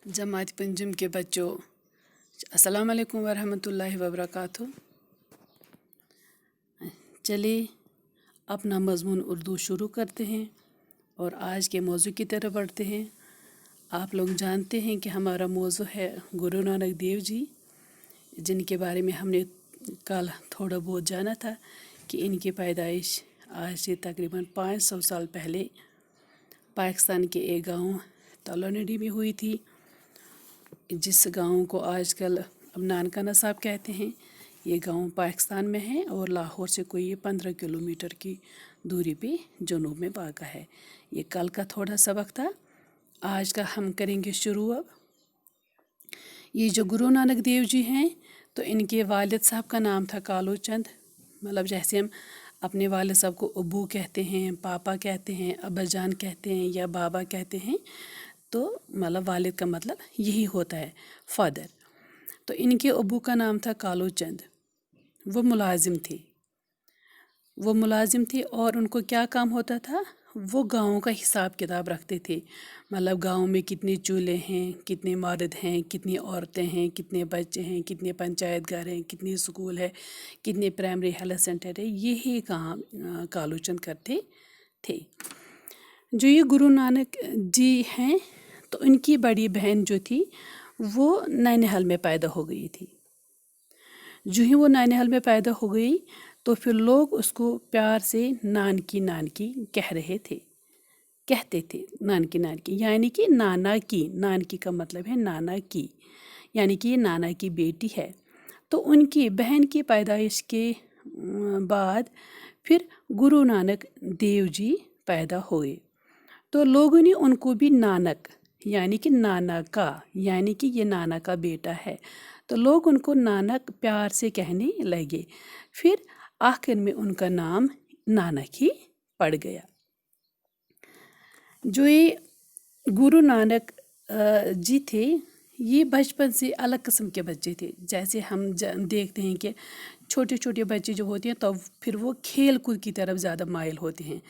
जमात पंजुम के बच्चों, अस्सलाम वालेकुम वरहमतुल्लाहि वबरकातुहू। चलिए अपना मज़मून उर्दू शुरू करते हैं और आज के मौजू की तरफ बढ़ते हैं। आप लोग जानते हैं कि हमारा मौजू है गुरु नानक देव जी, जिनके बारे में हमने कल थोड़ा बहुत जाना था कि इनकी पैदाइश आज से तकरीबन 500 साल पहले पाकिस्तान के एक गांव तलोनडी में हुई थी, जिस गांव को आजकल अब नानकाना साहब कहते हैं। ये गांव पाकिस्तान में है और लाहौर से कोई 15 किलोमीटर की दूरी पे जनूब में वाक़ा है। ये कल का थोड़ा सबक था, आज का हम करेंगे शुरू। अब ये जो गुरु नानक देव जी हैं, तो इनके वालिद साहब का नाम था कालू चंद। मतलब जैसे हम अपने वालिद साहब को अब्बू कहते हैं, पापा कहते हैं, अब्बा जान कहते हैं या बाबा कहते हैं, तो मतलब वालिद का मतलब यही होता है, फादर। तो इनके अब्बू का नाम था कालू चंद। वो मुलाजिम थे और उनको क्या काम होता था, वो गाँव का हिसाब किताब रखते थे। मतलब गाँव में कितने चूल्हे हैं, कितने मर्द हैं, कितनी औरतें हैं, कितने बच्चे हैं, कितने पंचायत घर हैं, कितने स्कूल है, कितने प्राइमरी हेल्थ सेंटर है, यही काम कालू चंद करते थे। जो ये गुरु नानक जी हैं, तो इनकी बड़ी बहन जो थी वो नैनीहाल में पैदा हो गई थी। जो ही वो नैनीहाल में पैदा हो गई तो फिर लोग उसको प्यार से नानकी कहते थे। नानकी यानी कि नानकी का मतलब है नाना की, यानी कि ये नाना की बेटी है। तो उनकी बहन की पैदाइश के बाद फिर गुरु नानक देव जी पैदा हुए। तो लोगों ने उनको भी नानक यानी कि नाना का, यानी कि ये नाना का बेटा है, तो लोग उनको नानक प्यार से कहने लगे। फिर आखिर में उनका नाम नानक ही पड़ गया। जो ये गुरु नानक जी थे, ये बचपन से अलग किस्म के बच्चे थे। जैसे हम देखते हैं कि छोटे छोटे बच्चे जो होते हैं तो फिर वो खेल कूद की तरफ ज़्यादा माइल होते हैं,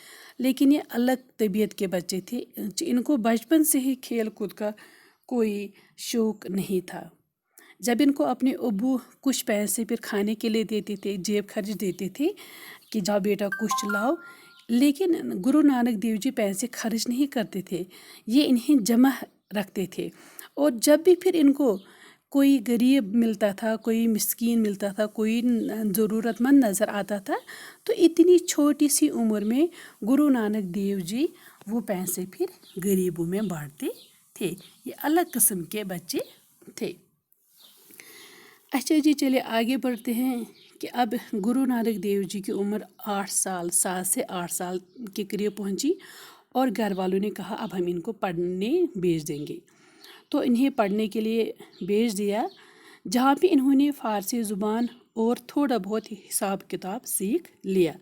लेकिन ये अलग तबीयत के बच्चे थे। इनको बचपन से ही खेल कूद का कोई शौक़ नहीं था। जब इनको अपने अब्बू कुछ पैसे फिर खाने के लिए देते थे, जेब खर्च देते थे कि जाओ बेटा कुछ लाओ, लेकिन गुरु नानक देव जी पैसे खर्च नहीं करते थे, ये इन्हें जमा रखते थे। और जब भी फिर इनको कोई गरीब मिलता था, कोई मिस्कीन मिलता था, कोई ज़रूरतमंद नज़र आता था, तो इतनी छोटी सी उम्र में गुरु नानक देव जी वो पैसे फिर गरीबों में बांटते थे। ये अलग किस्म के बच्चे थे। अच्छा जी, चलिए आगे बढ़ते हैं कि अब गुरु नानक देव जी की उम्र 7 से 8 साल के करीब पहुंची और घर वालों ने कहा अब हम इनको पढ़ने भेज देंगे। तो इन्हें पढ़ने के लिए भेज दिया, जहाँ पे इन्होंने फ़ारसी ज़ुबान और थोड़ा बहुत हिसाब किताब सीख लिया।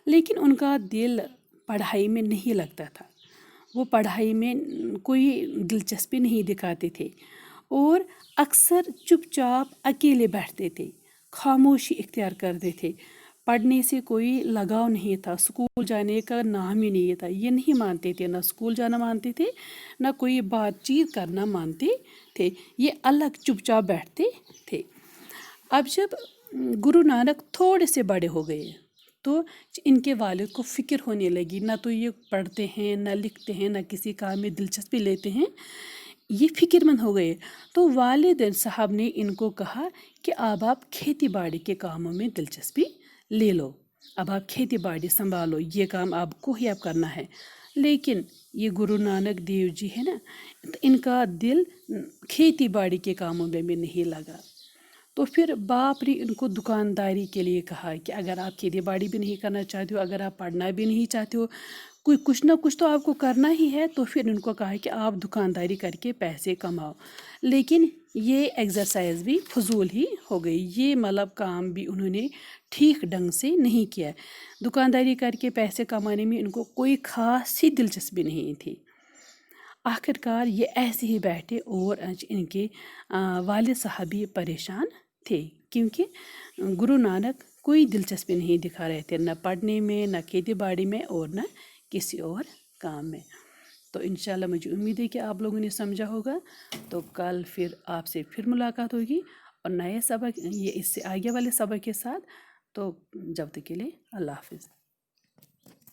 लेकिन उनका दिल पढ़ाई में नहीं लगता था, वो पढ़ाई में कोई दिलचस्पी नहीं दिखाते थे और अक्सर चुपचाप अकेले बैठते थे, खामोशी इख्तियार करते थे। पढ़ने से कोई लगाव नहीं था, स्कूल जाने का नाम ही नहीं था। ये नहीं मानते थे, ना स्कूल जाना मानते थे, ना कोई बातचीत करना मानते थे। ये अलग चुपचाप बैठते थे। अब जब गुरु नानक थोड़े से बड़े हो गए तो इनके वालिद को फ़िक्र होने लगी, ना तो ये पढ़ते हैं, ना लिखते हैं, ना किसी काम में दिलचस्पी लेते हैं। ये फ़िक्रमंद हो गए। तो वालिद साहब ने इनको कहा कि अब आप खेती बाड़ी के कामों में दिलचस्पी ले लो, अब आप खेती बाड़ी संभालो, ये काम आपको ही अब करना है। लेकिन ये गुरु नानक देव जी है ना, तो इनका दिल खेती बाड़ी के कामों में भी नहीं लगा। तो फिर बाप ने इनको दुकानदारी के लिए कहा कि अगर आप खेती बाड़ी भी नहीं करना चाहते हो, अगर आप पढ़ना भी नहीं चाहते हो, कोई कुछ ना कुछ तो आपको करना ही है, तो फिर इनको कहा कि आप दुकानदारी करके पैसे कमाओ। लेकिन ये एक्सरसाइज भी फजूल ही हो गई, ये मतलब काम भी उन्होंने ठीक ढंग से नहीं किया। दुकानदारी करके पैसे कमाने में इनको कोई ख़ास ही दिलचस्पी नहीं थी। आखिरकार ये ऐसे ही बैठे और इनके वालिद साहब भी परेशान थे, क्योंकि गुरु नानक कोई दिलचस्पी नहीं दिखा रहे थे, न पढ़ने में, न खेती बाड़ी में और न किसी और काम में। تو انشاءاللہ مجھے امید ہے کہ آپ لوگوں نے سمجھا ہوگا. تو کل پھر آپ سے پھر ملاقات ہوگی اور نئے سبق، یہ اس سے آگے والے سبق کے ساتھ. تو جب تک کے لیے اللہ حافظ.